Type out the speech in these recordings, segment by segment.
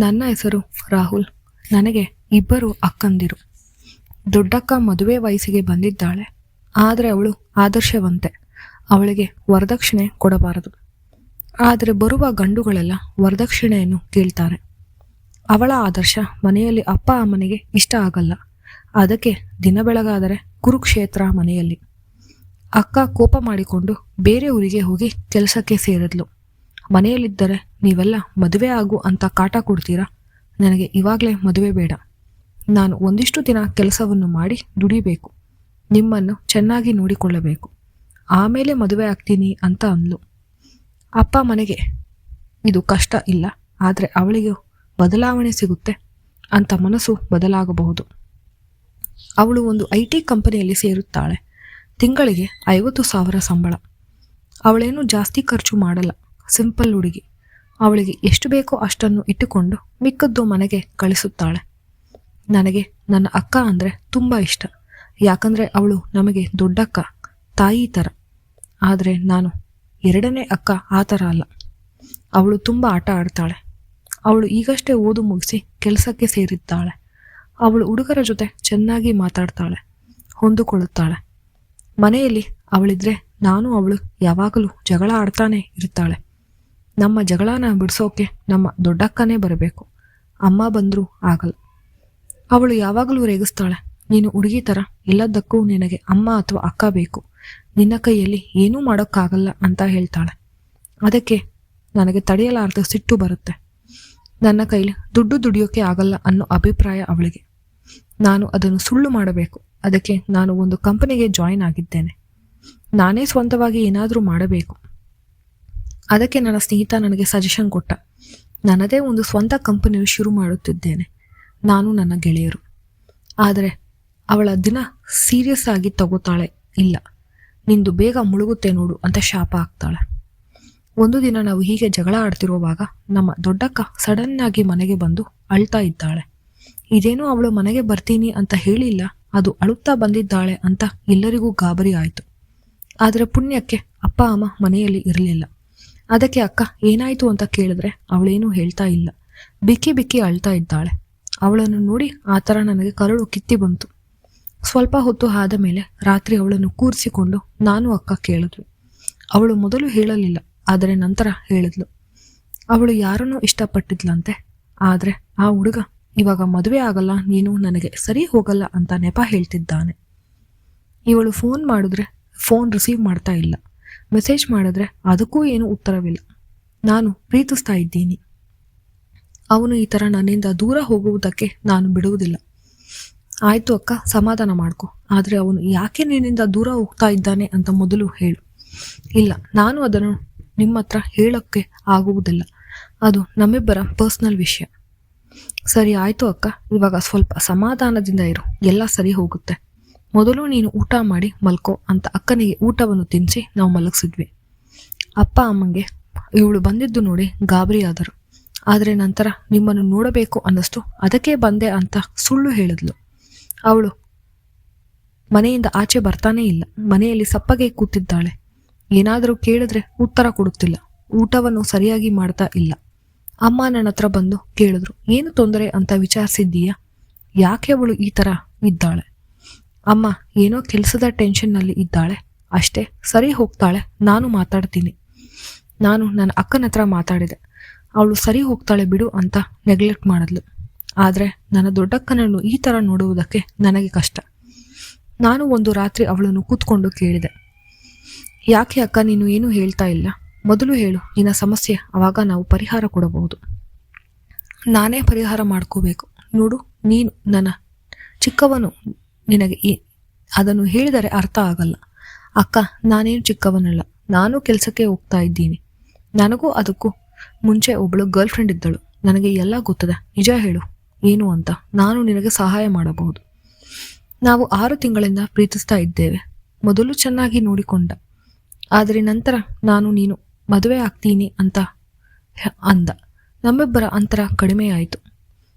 ನನ್ನ ಹೆಸರು ರಾಹುಲ್. ನನಗೆ ಇಬ್ಬರು ಅಕ್ಕಂದಿರು. ದೊಡ್ಡಕ್ಕ ಮದುವೆ ವಯಸ್ಸಿಗೆ ಬಂದಿದ್ದಾಳೆ. ಆದರೆ ಅವಳು ಆದರ್ಶವಂತೆ. ಅವಳಿಗೆ ವರದಕ್ಷಿಣೆ ಕೊಡಬಾರದು. ಆದರೆ ಬರುವ ಗಂಡುಗಳೆಲ್ಲ ವರದಕ್ಷಿಣೆಯನ್ನು ಕೇಳ್ತಾರೆ. ಅವಳ ಆದರ್ಶ ಮನೆಯಲ್ಲಿ ಅಪ್ಪ ಅಮ್ಮನಿಗೆ ಇಷ್ಟ ಆಗಲ್ಲ. ಅದಕ್ಕೆ ದಿನ ಬೆಳಗಾದರೆ ಕುರುಕ್ಷೇತ್ರ ಮನೆಯಲ್ಲಿ. ಅಕ್ಕ ಕೋಪ ಮಾಡಿಕೊಂಡು ಬೇರೆ ಊರಿಗೆ ಹೋಗಿ ಕೆಲಸಕ್ಕೆ ಸೇರಿದ್ಲು. ಮನೆಯಲ್ಲಿದ್ದರೆ ನೀವೆಲ್ಲ ಮದುವೆ ಆಗು ಅಂತ ಕಾಟ ಕೊಡ್ತೀರಾ. ನನಗೆ ಇವಾಗಲೇ ಮದುವೆ ಬೇಡ. ನಾನು ಒಂದಿಷ್ಟು ದಿನ ಕೆಲಸವನ್ನು ಮಾಡಿ ದುಡಿಬೇಕು. ನಿಮ್ಮನ್ನು ಚೆನ್ನಾಗಿ ನೋಡಿಕೊಳ್ಳಬೇಕು. ಆಮೇಲೆ ಮದುವೆ ಆಗ್ತೀನಿ ಅಂತ ಅಂದ್ಲು. ಅಪ್ಪ ಮನೆಗೆ ಇದು ಕಷ್ಟ ಇಲ್ಲ, ಆದರೆ ಅವಳಿಗೂ ಬದಲಾವಣೆ ಸಿಗುತ್ತೆ ಅಂತ ಮನಸ್ಸು ಬದಲಾಗಬಹುದು. ಅವಳು ಒಂದು IT ಕಂಪನಿಯಲ್ಲಿ ಸೇರುತ್ತಾಳೆ. ತಿಂಗಳಿಗೆ 50,000 ಸಂಬಳ. ಅವಳೇನು ಜಾಸ್ತಿ ಖರ್ಚು ಮಾಡಲ್ಲ. ಸಿಂಪಲ್ ಹುಡುಗಿ. ಅವಳಿಗೆ ಎಷ್ಟು ಬೇಕೋ ಅಷ್ಟನ್ನು ಇಟ್ಟುಕೊಂಡು ಮಿಕ್ಕದ್ದು ಮನೆಗೆ ಕಳಿಸುತ್ತಾಳೆ. ನನಗೆ ನನ್ನ ಅಕ್ಕ ಅಂದರೆ ತುಂಬ ಇಷ್ಟ. ಯಾಕಂದರೆ ಅವಳು ನಮಗೆ ದೊಡ್ಡಕ್ಕ, ತಾಯಿ ಥರ. ಆದರೆ ನಾನು ಎರಡನೇ ಅಕ್ಕ ಆ ಥರ ಅಲ್ಲ. ಅವಳು ತುಂಬ ಆಟ ಆಡ್ತಾಳೆ. ಅವಳು ಈಗಷ್ಟೇ ಓದು ಮುಗಿಸಿ ಕೆಲಸಕ್ಕೆ ಸೇರಿದ್ದಾಳೆ. ಅವಳು ಹುಡುಗರ ಜೊತೆ ಚೆನ್ನಾಗಿ ಮಾತಾಡ್ತಾಳೆ, ಹೊಂದಿಕೊಳ್ಳುತ್ತಾಳೆ. ಮನೆಯಲ್ಲಿ ಅವಳಿದ್ರೆ ನಾನು ಅವಳು ಯಾವಾಗಲೂ ಜಗಳ ಆಡ್ತಾನೆ ಇರ್ತಾಳೆ. ನಮ್ಮ ಜಗಳನ ಬಿಡಿಸೋಕೆ ನಮ್ಮ ದೊಡ್ಡಕ್ಕನೇ ಬರಬೇಕು. ಅಮ್ಮ ಬಂದರೂ ಆಗಲ್ಲ. ಅವಳು ಯಾವಾಗಲೂ ರೇಗಿಸ್ತಾಳೆ. ನೀನು ಹುಡುಗಿ ಥರ ಎಲ್ಲದಕ್ಕೂ ನಿನಗೆ ಅಮ್ಮ ಅಥವಾ ಅಕ್ಕ ಬೇಕು. ನಿನ್ನ ಕೈಯಲ್ಲಿ ಏನೂ ಮಾಡೋಕ್ಕಾಗಲ್ಲ ಅಂತ ಹೇಳ್ತಾಳೆ. ಅದಕ್ಕೆ ನನಗೆ ತಡೆಯಲಾರದ ಸಿಟ್ಟು ಬರುತ್ತೆ. ನನ್ನ ಕೈಲಿ ದುಡ್ಡು ದುಡಿಯೋಕೆ ಆಗಲ್ಲ ಅನ್ನೋ ಅಭಿಪ್ರಾಯ ಅವಳಿಗೆ. ನಾನು ಅದನ್ನು ಸುಳ್ಳು ಮಾಡಬೇಕು. ಅದಕ್ಕೆ ನಾನು ಒಂದು ಕಂಪನಿಗೆ ಜಾಯಿನ್ ಆಗಿದ್ದೇನೆ. ನಾನೇ ಸ್ವಂತವಾಗಿ ಏನಾದರೂ ಮಾಡಬೇಕು. ಅದಕ್ಕೆ ನನ್ನ ಸ್ನೇಹಿತ ನನಗೆ ಸಜೆಷನ್ ಕೊಟ್ಟ. ನನ್ನದೇ ಒಂದು ಸ್ವಂತ ಕಂಪನಿಯು ಶುರು ಮಾಡುತ್ತಿದ್ದೇನೆ, ನಾನು ನನ್ನ ಗೆಳೆಯರು. ಆದರೆ ಅವಳ ದಿನ ಸೀರಿಯಸ್ ಆಗಿ ತಗೋತಾಳೆ. ಇಲ್ಲ, ನಿಂದು ಬೇಗ ಮುಳುಗುತ್ತೆ ನೋಡು ಅಂತ ಶಾಪ ಹಾಕ್ತಾಳೆ. ಒಂದು ದಿನ ನಾವು ಹೀಗೆ ಜಗಳ ಆಡ್ತಿರುವಾಗ ನಮ್ಮ ದೊಡ್ಡಕ್ಕ ಸಡನ್ನಾಗಿ ಮನೆಗೆ ಬಂದು ಅಳ್ತಾ ಇದ್ದಾಳೆ. ಇದೇನೋ ಅವಳು ಮನೆಗೆ ಬರ್ತೀನಿ ಅಂತ ಹೇಳಿಲ್ಲ, ಅದು ಅಳುತ್ತಾ ಬಂದಿದ್ದಾಳೆ ಅಂತ ಎಲ್ಲರಿಗೂ ಗಾಬರಿ ಆಯಿತು. ಆದರೆ ಪುಣ್ಯಕ್ಕೆ ಅಪ್ಪ ಅಮ್ಮ ಮನೆಯಲ್ಲಿ ಇರಲಿಲ್ಲ. ಅದಕ್ಕೆ ಅಕ್ಕ ಏನಾಯಿತು ಅಂತ ಕೇಳಿದ್ರೆ ಅವಳೇನೂ ಹೇಳ್ತಾ ಇಲ್ಲ. ಬಿಕ್ಕಿ ಬಿಕ್ಕಿ ಅಳ್ತಾ ಇದ್ದಾಳೆ. ಅವಳನ್ನು ನೋಡಿ ಆ ಥರ ನನಗೆ ಕರಳು ಕಿತ್ತಿ ಬಂತು. ಸ್ವಲ್ಪ ಹೊತ್ತು ಆದ ಮೇಲೆ ರಾತ್ರಿ ಅವಳನ್ನು ಕೂರಿಸಿಕೊಂಡು ನಾನು ಅಕ್ಕ ಕೇಳಿದ್ವಿ. ಅವಳು ಮೊದಲು ಹೇಳಲಿಲ್ಲ, ಆದರೆ ನಂತರ ಹೇಳಿದ್ಲು. ಅವಳು ಯಾರನ್ನೂ ಇಷ್ಟಪಟ್ಟಿದ್ಲಂತೆ. ಆದರೆ ಆ ಹುಡುಗ ಇವಾಗ ಮದುವೆ ಆಗಲ್ಲ, ನೀನು ನನಗೆ ಸರಿ ಹೋಗಲ್ಲ ಅಂತ ನೆಪ ಹೇಳ್ತಿದ್ದಾನೆ. ಇವಳು ಫೋನ್ ಮಾಡಿದ್ರೆ ಫೋನ್ ರಿಸೀವ್ ಮಾಡ್ತಾ ಇಲ್ಲ. ಮೆಸೇಜ್ ಮಾಡಿದ್ರೆ ಅದಕ್ಕೂ ಏನೂ ಉತ್ತರವಿಲ್ಲ. ನಾನು ಪ್ರೀತಿಸ್ತಾ ಇದ್ದೀನಿ. ಅವನು ಈ ಥರ ನನ್ನಿಂದ ದೂರ ಹೋಗುವುದಕ್ಕೆ ನಾನು ಬಿಡುವುದಿಲ್ಲ. ಆಯಿತು ಅಕ್ಕ, ಸಮಾಧಾನ ಮಾಡ್ಕೊ. ಆದರೆ ಅವನು ಯಾಕೆ ನಿನ್ನಿಂದ ದೂರ ಹೋಗ್ತಾ ಇದ್ದಾನೆ ಅಂತ ಮೊದಲು ಹೇಳು. ಇಲ್ಲ, ನಾನು ಅದನ್ನು ನಿಮ್ಮ ಹತ್ರ ಹೇಳೋಕ್ಕೆ ಆಗುವುದಿಲ್ಲ. ಅದು ನಮ್ಮಿಬ್ಬರ ಪರ್ಸ್ನಲ್ ವಿಷಯ. ಸರಿ ಆಯಿತು ಅಕ್ಕ, ಇವಾಗ ಸ್ವಲ್ಪ ಸಮಾಧಾನದಿಂದ ಇರು, ಎಲ್ಲ ಸರಿ ಹೋಗುತ್ತೆ. ಮೊದಲು ನೀನು ಊಟ ಮಾಡಿ ಮಲ್ಕೋ ಅಂತ ಅಕ್ಕನಿಗೆ ಊಟವನ್ನು ತಿನ್ನಿಸಿ ನಾವು ಮಲಗಿಸಿದ್ವಿ. ಅಪ್ಪ ಅಮ್ಮಂಗೆ ಇವಳು ಬಂದಿದ್ದು ನೋಡಿ ಗಾಬರಿ ಆದರು. ಆದರೆ ನಂತರ ನಿಮ್ಮನ್ನು ನೋಡಬೇಕು ಅನ್ನಿಸ್ತು, ಅದಕ್ಕೆ ಬಂದೆ ಅಂತ ಸುಳ್ಳು ಹೇಳಿದ್ಲು. ಅವಳು ಮನೆಯಿಂದ ಆಚೆ ಬರ್ತಾನೇ ಇಲ್ಲ. ಮನೆಯಲ್ಲಿ ಸಪ್ಪಗೆ ಕೂತಿದ್ದಾಳೆ. ಏನಾದರೂ ಕೇಳಿದ್ರೆ ಉತ್ತರ ಕೊಡುತ್ತಿಲ್ಲ. ಊಟವನ್ನು ಸರಿಯಾಗಿ ಮಾಡ್ತಾ ಇಲ್ಲ. ಅಮ್ಮ ನನ್ನ ಹತ್ರ ಬಂದು ಕೇಳಿದ್ರು, ಏನು ತೊಂದರೆ ಅಂತ ವಿಚಾರಿಸಿದ್ದೀಯಾ? ಯಾಕೆ ಅವಳು ಈ ಥರ ಇದ್ದಾಳೆ? ಅಮ್ಮ ಏನೋ ಕೆಲಸದ ಟೆನ್ಷನ್ನಲ್ಲಿ ಇದ್ದಾಳೆ ಅಷ್ಟೇ, ಸರಿ ಹೋಗ್ತಾಳೆ, ನಾನು ಮಾತಾಡ್ತೀನಿ. ನಾನು ನನ್ನ ಅಕ್ಕನ ಹತ್ರ ಮಾತಾಡಿದೆ. ಅವಳು ಸರಿ ಹೋಗ್ತಾಳೆ ಬಿಡು ಅಂತ ನೆಗ್ಲೆಕ್ಟ್ ಮಾಡಿದ್ಲು. ಆದರೆ ನನ್ನ ದೊಡ್ಡಕ್ಕನನ್ನು ಈ ಥರ ನೋಡುವುದಕ್ಕೆ ನನಗೆ ಕಷ್ಟ. ನಾನು ಒಂದು ರಾತ್ರಿ ಅವಳನ್ನು ಕೂತ್ಕೊಂಡು ಕೇಳಿದೆ, ಯಾಕೆ ಅಕ್ಕ ನೀನು ಏನೂ ಹೇಳ್ತಾ ಇಲ್ಲ? ಮೊದಲು ಹೇಳು ನಿನ್ನ ಸಮಸ್ಯೆ, ಆವಾಗ ನಾವು ಪರಿಹಾರ ಕೊಡಬಹುದು. ನಾನೇ ಪರಿಹಾರ ಮಾಡ್ಕೋಬೇಕು. ನೋಡು, ನೀನು ನನ್ನ ಚಿಕ್ಕವನು, ನಿನಗೆ ಅದನ್ನು ಹೇಳಿದರೆ ಅರ್ಥ ಆಗಲ್ಲ. ಅಕ್ಕ, ನಾನೇನು ಚಿಕ್ಕವನಲ್ಲ, ನಾನು ಕೆಲಸಕ್ಕೆ ಹೋಗ್ತಾ ಇದ್ದೀನಿ. ನನಗೂ ಅದಕ್ಕೂ ಮುಂಚೆ ಒಬ್ಬಳು ಗರ್ಲ್ ಫ್ರೆಂಡ್ ಇದ್ದಳು. ನನಗೆ ಎಲ್ಲ ಗೊತ್ತದೆ. ನಿಜ ಹೇಳು ಏನು ಅಂತ, ನಾನು ನಿನಗೆ ಸಹಾಯ ಮಾಡಬಹುದು. ನಾವು 6 ತಿಂಗಳಿಂದ ಪ್ರೀತಿಸ್ತಾ ಇದ್ದೇವೆ. ಮೊದಲು ಚೆನ್ನಾಗಿ ನೋಡಿಕೊಂಡ, ಆದರೆ ನಂತರ ನಾನು ನೀನು ಮದುವೆ ಆಗ್ತೀನಿ ಅಂತ ಅಂದ. ನಮ್ಮಿಬ್ಬರ ಅಂತರ ಕಡಿಮೆ ಆಯಿತು.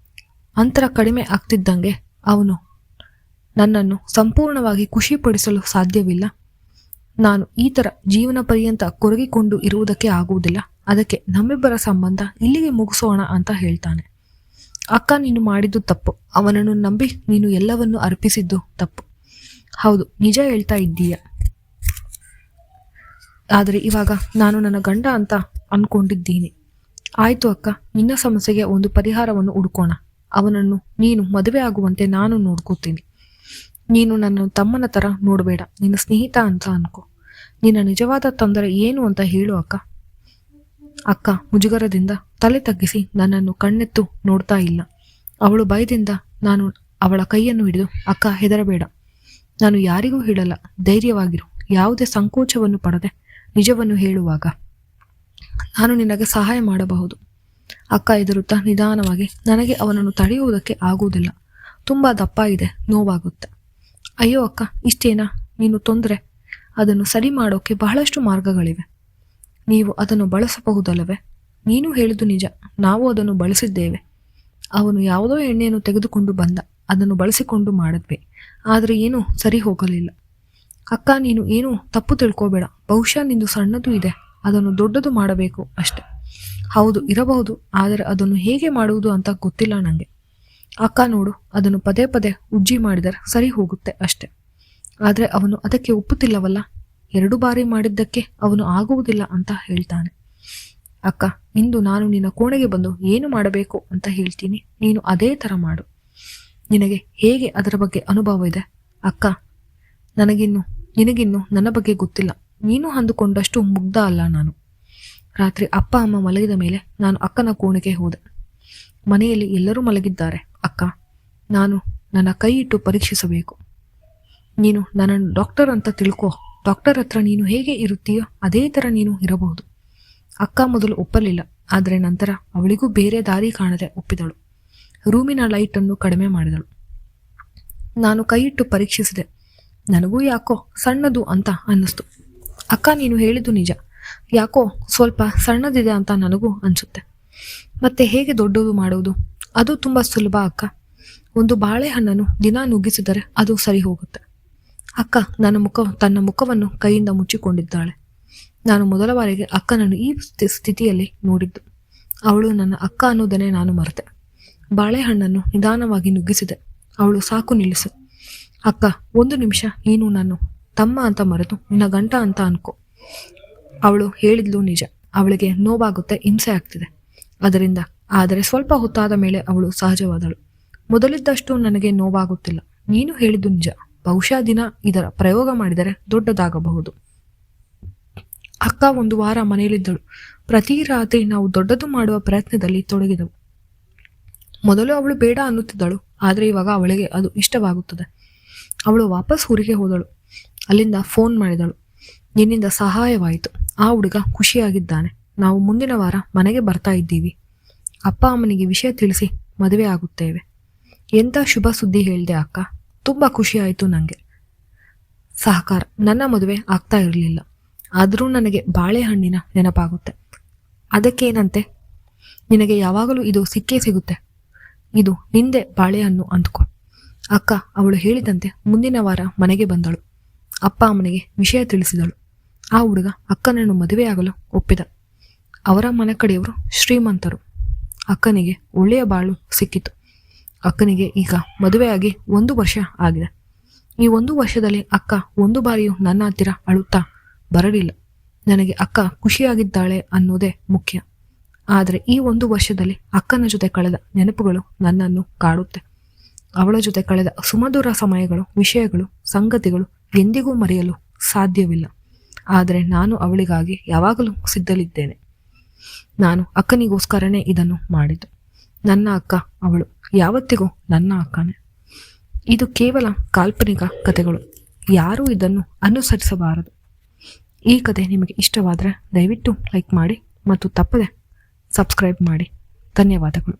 ಅಂತರ ಕಡಿಮೆ ಆಗ್ತಿದ್ದಂಗೆ ಅವನು ನನ್ನನ್ನು ಸಂಪೂರ್ಣವಾಗಿ ಖುಷಿಪಡಿಸಲು ಸಾಧ್ಯವಿಲ್ಲ. ನಾನು ಈ ಥರ ಜೀವನ ಪರ್ಯಂತ ಕೊರಗಿಕೊಂಡು ಇರುವುದಕ್ಕೆ ಆಗುವುದಿಲ್ಲ. ಅದಕ್ಕೆ ನಮ್ಮಿಬ್ಬರ ಸಂಬಂಧ ಇಲ್ಲಿಗೆ ಮುಗಿಸೋಣ ಅಂತ ಹೇಳ್ತಾನೆ. ಅಕ್ಕ ನೀನು ಮಾಡಿದ್ದು ತಪ್ಪು, ಅವನನ್ನು ನಂಬಿ ನೀನು ಎಲ್ಲವನ್ನು ಅರ್ಪಿಸಿದ್ದು ತಪ್ಪು. ಹೌದು, ನಿಜ ಹೇಳ್ತಾ ಇದ್ದೀಯ. ಆದರೆ ಇವಾಗ ನಾನು ನನ್ನ ಗಂಡ ಅಂತ ಅನ್ಕೊಂಡಿದ್ದೀನಿ. ಆಯ್ತು ಅಕ್ಕ, ನಿನ್ನ ಸಮಸ್ಯೆಗೆ ಒಂದು ಪರಿಹಾರವನ್ನು ಹುಡುಕೋಣ. ಅವನನ್ನು ನೀನು ಮದುವೆ ಆಗುವಂತೆ ನಾನು ನೋಡ್ಕೋತೀನಿ. ನೀನು ನನ್ನ ತಮ್ಮನ ಥರ ನೋಡಬೇಡ, ನಿನ್ನ ಸ್ನೇಹಿತ ಅಂತ ಅನ್ಕೋ. ನಿನ್ನ ನಿಜವಾದ ತೊಂದರೆ ಏನು ಅಂತ ಹೇಳು ಅಕ್ಕ. ಅಕ್ಕ ಮುಜುಗರದಿಂದ ತಲೆ ತಗ್ಗಿಸಿ ನನ್ನನ್ನು ಕಣ್ಣೆತ್ತು ನೋಡ್ತಾ ಇಲ್ಲ. ಅವಳು ಭಯದಿಂದ ನಾನು ಅವಳ ಕೈಯನ್ನು ಹಿಡಿದು, ಅಕ್ಕ ಹೆದರಬೇಡ, ನಾನು ಯಾರಿಗೂ ಹೇಳಲ್ಲ, ಧೈರ್ಯವಾಗಿರು, ಯಾವುದೇ ಸಂಕೋಚವನ್ನು ಪಡದೆ ನಿಜವನ್ನು ಹೇಳುವಾಗ ನಾನು ನಿನಗೆ ಸಹಾಯ ಮಾಡಬಹುದು. ಅಕ್ಕ ಎದುರುತ್ತಾ ನಿಧಾನವಾಗಿ, ನನಗೆ ಅವನನ್ನು ತಡೆಯುವುದಕ್ಕೆ ಆಗುವುದಿಲ್ಲ, ತುಂಬ ದಪ್ಪ ಇದೆ, ನೋವಾಗುತ್ತೆ. ಅಯ್ಯೋ ಅಕ್ಕ, ಇಷ್ಟೇನಾ ನೀನು ತೊಂದರೆ? ಅದನ್ನು ಸರಿ ಮಾಡೋಕೆ ಬಹಳಷ್ಟು ಮಾರ್ಗಗಳಿವೆ, ನೀವು ಅದನ್ನು ಬಳಸಬಹುದಲ್ಲವೇ? ನೀನು ಹೇಳಿದ್ದು ನಿಜ, ನಾವು ಅದನ್ನು ಬಳಸಿದ್ದೇವೆ. ಅವನು ಯಾವುದೋ ಎಣ್ಣೆಯನ್ನು ತೆಗೆದುಕೊಂಡು ಬಂದ, ಅದನ್ನು ಬಳಸಿಕೊಂಡು ಮಾಡಿದ್ವಿ, ಆದರೆ ಏನೂ ಸರಿ ಹೋಗಲಿಲ್ಲ. ಅಕ್ಕ ನೀನು ಏನೂ ತಪ್ಪು ತಿಳ್ಕೋಬೇಡ, ಬಹುಶಃ ನಿಂದು ಸಣ್ಣದು ಇದೆ, ಅದನ್ನು ದೊಡ್ಡದು ಮಾಡಬೇಕು ಅಷ್ಟೆ. ಹೌದು ಇರಬಹುದು, ಆದರೆ ಅದನ್ನು ಹೇಗೆ ಮಾಡುವುದು ಅಂತ ಗೊತ್ತಿಲ್ಲ ನನಗೆ. ಅಕ್ಕ ನೋಡು, ಅದನ್ನು ಪದೇ ಪದೇ ಉಜ್ಜಿ ಮಾಡಿದರೆ ಸರಿ ಹೋಗುತ್ತೆ ಅಷ್ಟೆ. ಆದರೆ ಅವನು ಅದಕ್ಕೆ ಒಪ್ಪುತ್ತಿಲ್ಲವಲ್ಲ, 2 ಬಾರಿ ಮಾಡಿದ್ದಕ್ಕೆ ಅವನು ಆಗುವುದಿಲ್ಲ ಅಂತ ಹೇಳ್ತಾನೆ. ಅಕ್ಕ, ಇಂದು ನಾನು ನಿನ್ನ ಕೋಣೆಗೆ ಬಂದು ಏನು ಮಾಡಬೇಕು ಅಂತ ಹೇಳ್ತೀನಿ, ನೀನು ಅದೇ ಥರ ಮಾಡು. ನಿನಗೆ ಹೇಗೆ ಅದರ ಬಗ್ಗೆ ಅನುಭವ ಇದೆ? ಅಕ್ಕ, ನಿನಗಿನ್ನು ನನ್ನ ಬಗ್ಗೆ ಗೊತ್ತಿಲ್ಲ. ನೀನು ಅಂದುಕೊಂಡಷ್ಟು ಮುಗ್ಧ ಅಲ್ಲ ನಾನು. ರಾತ್ರಿ ಅಪ್ಪ ಅಮ್ಮ ಮಲಗಿದ ಮೇಲೆ ನಾನು ಅಕ್ಕನ ಕೋಣೆಗೆ ಹೋದೆ. ಮನೆಯಲ್ಲಿ ಎಲ್ಲರೂ ಮಲಗಿದ್ದಾರೆ. ಅಕ್ಕ, ನಾನು ನನ್ನ ಕೈ ಇಟ್ಟು ಪರೀಕ್ಷಿಸಬೇಕು. ನೀನು ನನ್ನನ್ನು ಡಾಕ್ಟರ್ ಅಂತ ತಿಳ್ಕೊ. ಡಾಕ್ಟರ್ ಹತ್ರ ನೀನು ಹೇಗೆ ಇರುತ್ತೀಯೋ ಅದೇ ಥರ ನೀನು ಇರಬಹುದು. ಅಕ್ಕ ಮೊದಲು ಒಪ್ಪಲಿಲ್ಲ, ಆದರೆ ನಂತರ ಅವಳಿಗೂ ಬೇರೆ ದಾರಿ ಕಾಣದೆ ಒಪ್ಪಿದಳು. ರೂಮಿನ ಲೈಟನ್ನು ಕಡಿಮೆ ಮಾಡಿದಳು. ನಾನು ಕೈಯಿಟ್ಟು ಪರೀಕ್ಷಿಸಿದೆ. ನನಗೂ ಯಾಕೋ ಸಣ್ಣದು ಅಂತ ಅನ್ನಿಸ್ತು. ಅಕ್ಕ ನೀನು ಹೇಳಿದ್ದು ನಿಜ, ಯಾಕೋ ಸ್ವಲ್ಪ ಸಣ್ಣದಿದೆ ಅಂತ ನನಗೂ ಅನಿಸುತ್ತೆ. ಮತ್ತೆ ಹೇಗೆ ದೊಡ್ಡದು ಮಾಡುವುದು? ಅದು ತುಂಬ ಸುಲಭ ಅಕ್ಕ. ಒಂದು ಬಾಳೆಹಣ್ಣನ್ನು ದಿನ ನುಗ್ಗಿಸಿದರೆ ಅದು ಸರಿ ಹೋಗುತ್ತೆ. ಅಕ್ಕ ತನ್ನ ಮುಖವನ್ನು ಕೈಯಿಂದ ಮುಚ್ಚಿಕೊಂಡಿದ್ದಾಳೆ. ನಾನು ಮೊದಲ ಬಾರಿಗೆ ಅಕ್ಕನನ್ನು ಈ ಸ್ಥಿತಿಯಲ್ಲಿ ನೋಡಿದ್ದು. ಅವಳು ನನ್ನ ಅಕ್ಕ ಅನ್ನೋದನ್ನೇ ನಾನು ಮರೆತೆ. ಬಾಳೆಹಣ್ಣನ್ನು ನಿಧಾನವಾಗಿ ನುಗ್ಗಿಸಿದೆ. ಅವಳು ಸಾಕು ನಿಲ್ಲಿಸು. ಅಕ್ಕ, 1 ನಿಮಿಷ ನೀನು ನಾನು ತಮ್ಮ ಅಂತ ಮರೆತು ನಿನ್ನ ಗಂಟ ಅಂತ ಅನ್ಕೋ. ಅವಳು ಹೇಳಿದ್ಲು ನಿಜ. ಅವಳಿಗೆ ನೋವಾಗುತ್ತೆ, ಹಿಂಸೆ ಆಗ್ತಿದೆ ಅದರಿಂದ. ಆದರೆ ಸ್ವಲ್ಪ ಹೊತ್ತಾದ ಮೇಲೆ ಅವಳು ಸಹಜವಾದಳು. ಮೊದಲಿದ್ದಷ್ಟು ನನಗೆ ನೋವಾಗುತ್ತಿಲ್ಲ. ನೀನು ಹೇಳಿದ್ದು ನಿಜ, ಬಹುಶಃ ದಿನ ಇದರ ಪ್ರಯೋಗ ಮಾಡಿದರೆ ದೊಡ್ಡದಾಗಬಹುದು. ಅಕ್ಕ 1 ವಾರ ಮನೆಯಲ್ಲಿದ್ದಳು. ಪ್ರತಿ ರಾತ್ರಿ ನಾವು ದೊಡ್ಡದು ಮಾಡುವ ಪ್ರಯತ್ನದಲ್ಲಿ ತೊಡಗಿದವು. ಮೊದಲು ಅವಳು ಬೇಡ ಅನ್ನುತ್ತಿದ್ದಳು, ಆದರೆ ಇವಾಗ ಅವಳಿಗೆ ಅದು ಇಷ್ಟವಾಗುತ್ತದೆ. ಅವಳು ವಾಪಸ್ ಊರಿಗೆ ಹೋದಳು. ಅಲ್ಲಿಂದ ಫೋನ್ ಮಾಡಿದಳು. ನಿನ್ನಿಂದ ಸಹಾಯವಾಯಿತು, ಆ ಹುಡುಗ ಖುಷಿಯಾಗಿದ್ದಾನೆ, ನಾವು ಮುಂದಿನ ವಾರ ಮನೆಗೆ ಬರ್ತಾ ಇದ್ದೀವಿ. ಅಪ್ಪ ಅಮ್ಮನಿಗೆ ವಿಷಯ ತಿಳಿಸಿ ಮದುವೆ ಆಗುತ್ತೇವೆ. ಎಂಥ ಶುಭ ಸುದ್ದಿ ಹೇಳಿದೆ ಅಕ್ಕ, ತುಂಬ ಖುಷಿಯಾಯಿತು ನನಗೆ. ಸಹಕಾರ, ನನ್ನ ಮದುವೆ ಆಗ್ತಾ ಇರಲಿಲ್ಲ, ಆದರೂ ನನಗೆ ಬಾಳೆಹಣ್ಣಿನ ನೆನಪಾಗುತ್ತೆ. ಅದಕ್ಕೇನಂತೆ, ನಿನಗೆ ಯಾವಾಗಲೂ ಇದು ಸಿಕ್ಕೇ ಸಿಗುತ್ತೆ, ಇದು ನಿಂದೆ ಬಾಳೆಹಣ್ಣು ಅಂದ್ಕೊ. ಅಕ್ಕ ಅವಳು ಹೇಳಿದಂತೆ ಮುಂದಿನ ವಾರ ಮನೆಗೆ ಬಂದಳು. ಅಪ್ಪ ಅಮ್ಮನಿಗೆ ವಿಷಯ ತಿಳಿಸಿದಳು. ಆ ಹುಡುಗ ಅಕ್ಕನನ್ನು ಮದುವೆಯಾಗಲು ಒಪ್ಪಿದ. ಅವರ ಮನೆ ಕಡೆಯವರು ಶ್ರೀಮಂತರು. ಅಕ್ಕನಿಗೆ ಒಳ್ಳೆಯ ಬಾಳು ಸಿಕ್ಕಿತು. ಅಕ್ಕನಿಗೆ ಈಗ ಮದುವೆಯಾಗಿ 1 ವರ್ಷ ಆಗಿದೆ. ಈ 1 ವರ್ಷದಲ್ಲಿ ಅಕ್ಕ 1 ಬಾರಿಯೂ ನನ್ನ ಹತ್ತಿರ ಅಳುತ್ತಾ ಬರಲಿಲ್ಲ. ನನಗೆ ಅಕ್ಕ ಖುಷಿಯಾಗಿದ್ದಾಳೆ ಅನ್ನೋದೇ ಮುಖ್ಯ. ಆದರೆ ಈ 1 ವರ್ಷದಲ್ಲಿ ಅಕ್ಕನ ಜೊತೆ ಕಳೆದ ನೆನಪುಗಳು ನನ್ನನ್ನು ಕಾಡುತ್ತೆ. ಅವಳ ಜೊತೆ ಕಳೆದ ಸುಮಧುರ ಸಮಯಗಳು, ವಿಷಯಗಳು, ಸಂಗತಿಗಳು ಎಂದಿಗೂ ಮರೆಯಲು ಸಾಧ್ಯವಿಲ್ಲ. ಆದರೆ ನಾನು ಅವಳಿಗಾಗಿ ಯಾವಾಗಲೂ ಸಿದ್ಧಲಿದ್ದೇನೆ. ನಾನು ಅಕ್ಕನಿಗೋಸ್ಕರನೇ ಇದನ್ನು ಮಾಡಿದ್ದು. ನನ್ನ ಅಕ್ಕ ಅವಳು ಯಾವತ್ತಿಗೂ ನನ್ನ ಅಕ್ಕನೇ. ಇದು ಕೇವಲ ಕಾಲ್ಪನಿಕ ಕಥೆಗಳು, ಯಾರೂ ಇದನ್ನು ಅನುಸರಿಸಬಾರದು. ಈ ಕಥೆ ನಿಮಗೆ ಇಷ್ಟವಾದರೆ ದಯವಿಟ್ಟು ಲೈಕ್ ಮಾಡಿ ಮತ್ತು ತಪ್ಪದೆ ಸಬ್ಸ್ಕ್ರೈಬ್ ಮಾಡಿ. ಧನ್ಯವಾದಗಳು.